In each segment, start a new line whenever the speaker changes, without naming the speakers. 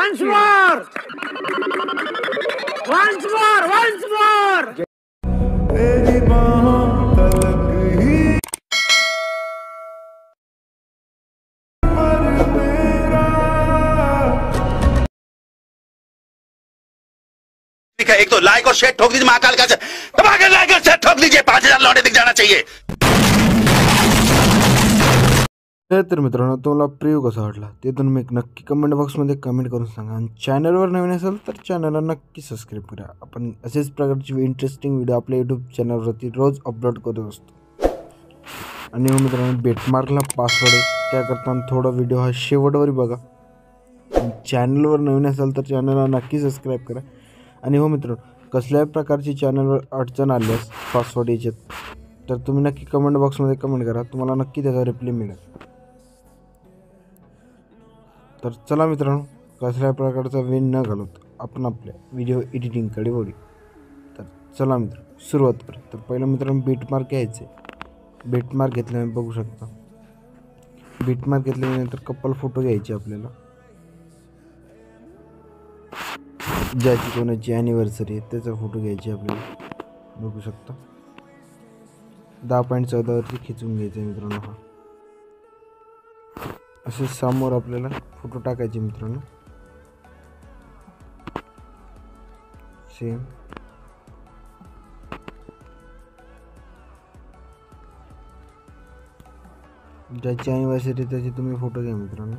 Once more! Once more! Once more!
ठीक है, एक तो लाइक और शेयर ठोक दीजिए, महाकाल का दबाकर लाइक और शेयर ठोक दीजिए, 5000 लौटे दिख जाना चाहिए।
तर मित्रांनो, तुम्हाला प्रिव्ह्यू कसा वाटला ते तुम्ही नक्की कमेंट बॉक्समध्ये कमेंट करून सांगा आणि चॅनलवर नवीन असेल तर चॅनलला नक्की सबस्क्राईब करा। आपण असेच प्रकारचे इंटरेस्टिंग व्हिडिओ आपल्या यूट्यूब चॅनलवरती रोज अपलोड करत असतो। आणि हो मित्रांनो, बेटमार्कला पासवर्ड आहे, त्याकरता थोडा व्हिडिओ हा शेवटवर बघा। चॅनलवर नवीन असेल तर चॅनलला नक्की सबस्क्राईब करा। आणि हो मित्रांनो, कसल्याही प्रकारची चॅनलवर अडचण आल्यास पासवर्ड याच्यात तर तुम्ही नक्की कमेंट बॉक्समध्ये कमेंट करा, तुम्हाला नक्की त्याचा रिप्लाय मिळेल। तर चला मित्रांनो, कसल्याही प्रकारचा वेळ न घालवत आपण आपल्या व्हिडिओ एडिटिंगकडे वळू। तर चला मित्रांनो, सुरुवात करू। तर पहिलं मित्रांनो, बीटमार्क घ्यायचे। बीटमार्क घेतल्याने बघू शकता, बीटमार्क घेतल्यानंतर कपल फोटो घ्यायचे आपल्याला, ज्याची कोणाची ॲनिव्हर्सरी आहे त्याचा फोटो घ्यायची आपल्याला। बघू शकता 10.14 वरती खिचून घ्यायचं मित्रांनो। हा असे समोर आपल्याला फोटो टाकायचे मित्रांनो, सेम ज्याची ॲनिव्हर्सरी त्याचे तुम्ही फोटो घ्या मित्रांनो।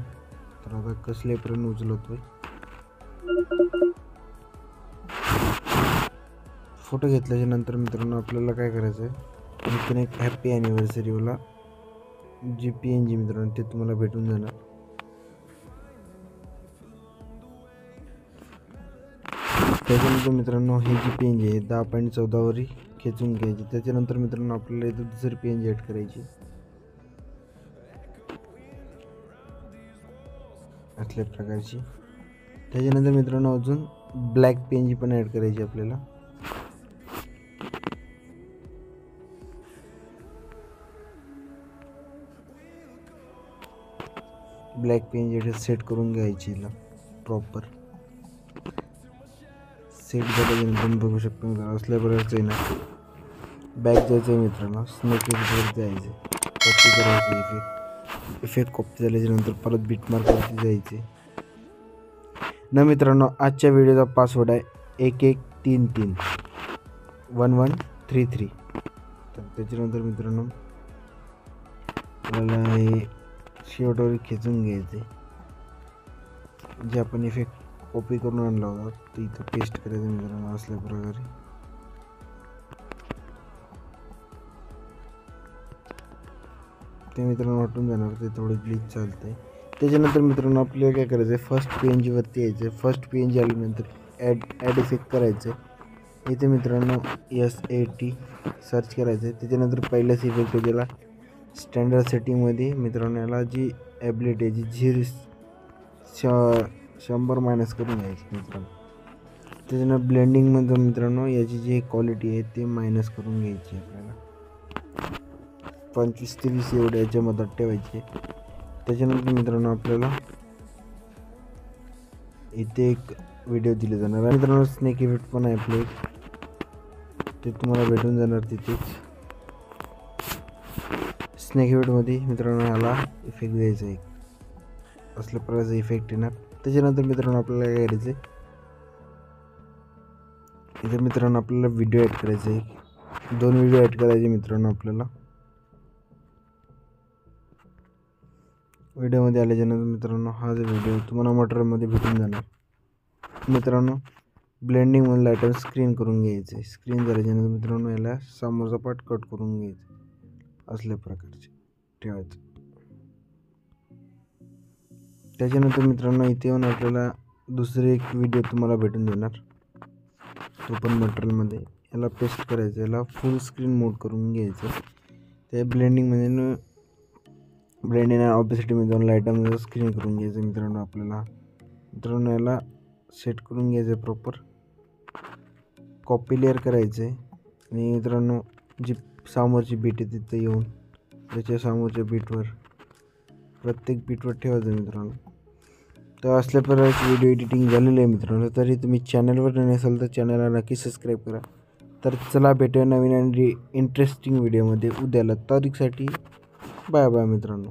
तर आता कसले पर्यंत उचलतोय फोटो घेतल्याच्या नंतर मित्रांनो आपल्याला काय करायचं आहे, इकडे एक हॅपी ॲनिव्हर्सरीवाला जी PNG मित्रांनो ते तुम्हाला भेटून जाणार। त्याच्यानंतर मित्रांनो ही जी PNG आहे 10.14 वरी खेचून घ्यायची। त्याच्यानंतर मित्रांनो आपल्याला इथं दुसरी PNG ॲड करायची असल्या प्रकारची। त्याच्यानंतर मित्रांनो अजून ब्लॅक PNG पण ॲड करायची आपल्याला। ब्लॅक PNG सेट करून घ्यायची हिला प्रॉपर। सेट झाल्यानंतर बघू शकतो मित्रांनो असल्या प्रकारचं आहे ना, बॅक जायचं आहे मित्रांनो, स्नेक इफेक्टवरती जायचं, कॉपी करायची, इफेक्ट कॉपी झाल्याच्यानंतर परत बीटमार्कवरती जायचे ना मित्रांनो। आजच्या व्हिडिओचा पासवर्ड आहे 1133 1133। तर त्याच्यानंतर मित्रांनो आपल्याला हे शेवटवर खेचून घ्यायचे, जे आपण इफेक्ट कॉपी करून आणला होता ते इथं पेस्ट करायचं मित्रांनो असल्या प्रकारे। ते मित्रांनो वाटून जाणार, ते थोडे ग्लिच चालते। त्याच्यानंतर मित्रांनो आपल्याला काय करायचं आहे, फर्स्ट PNG वरती यायचं। फर्स्ट PNG आल्यानंतर ॲड इफेक्ट करायचं आहे। इथे मित्रांनो SAT सर्च करायचं आहे। त्याच्यानंतर पहिल्याच इफेक्ट आहे त्याला स्टँडर्ड सेटिंगमध्ये मित्रांनो याला जी ॲबिलिटी आहे जी 100 मायनस करून घ्यायची मित्रांनो। त्याच्यानं ब्लेंडिंगमध्ये मित्रांनो याची जी क्वालिटी आहे ते मायनस करून घ्यायची आपल्याला, 25 ते 20 एवढ्या याच्या मदत ठेवायची। त्याच्यानंतर मित्रांनो आपल्याला इथे एक व्हिडिओ दिले जाणार आहे मित्रांनो, स्नेक इफेक्ट पण आहे आपले, ते तुम्हाला भेटून जाणार तिथेच। स्नेक इफेक्टमध्ये मित्रांनो ह्याला इफेक्ट द्यायचा आहे, असल्या प्रकारचा इफेक्ट येणार। त्याच्यानंतर मित्रांनो आपल्याला काय करायचं आहे, इथे मित्रांनो आपल्याला व्हिडिओ ॲड करायचा आहे, 2 व्हिडिओ ॲड करायचे मित्रांनो आपल्याला। व्हिडिओमध्ये आल्याच्यानंतर मित्रांनो हा जो व्हिडिओ तुम्हाला मटेरियलमध्ये भेटून जाणार मित्रांनो। ब्लेंडिंगमधला आयटम स्क्रीन करून घ्यायचे, स्क्रीन झाल्याच्यानंतर मित्रांनो याला समोरचा पार्ट कट करून घ्यायचं, असल्या प्रकारचे ठेवायचं। त्याच्यानंतर मित्रांनो इथे येऊन आपल्याला दुसरे एक व्हिडिओ तुम्हाला भेटून देणार, तो पण मटेरियलमध्ये, याला पेस्ट करायचं, याला फुल स्क्रीन मोड करून घ्यायचं। त्या ब्लेंडिंगमध्ये ब्लेंडिंग आणि ऑपेसिटीमध्ये जाऊन लाईटमध्ये स्क्रीन करून घ्यायचं मित्रांनो आपल्याला। मित्रांनो याला सेट करून घ्यायचं प्रॉपर, कॉपी लेअर करायचे आणि मित्रांनो जी समोरची बीट आहे तिथं येऊन त्याच्या समोरच्या बीटवर प्रत्येक बीटवर ठेवायचं मित्रांनो। तर असल्या प्रकारची व्हिडिओ एडिटिंग झालेली आहे मित्रांनो. तरी तुम्ही चॅनलवर नवीन असाल तर चॅनलला नक्की सबस्क्राईब करा. तर चला भेटूया नवीन आणि इंटरेस्टिंग व्हिडिओमध्ये उद्याला. तारीखसाठी बाय बाय मित्रांनो.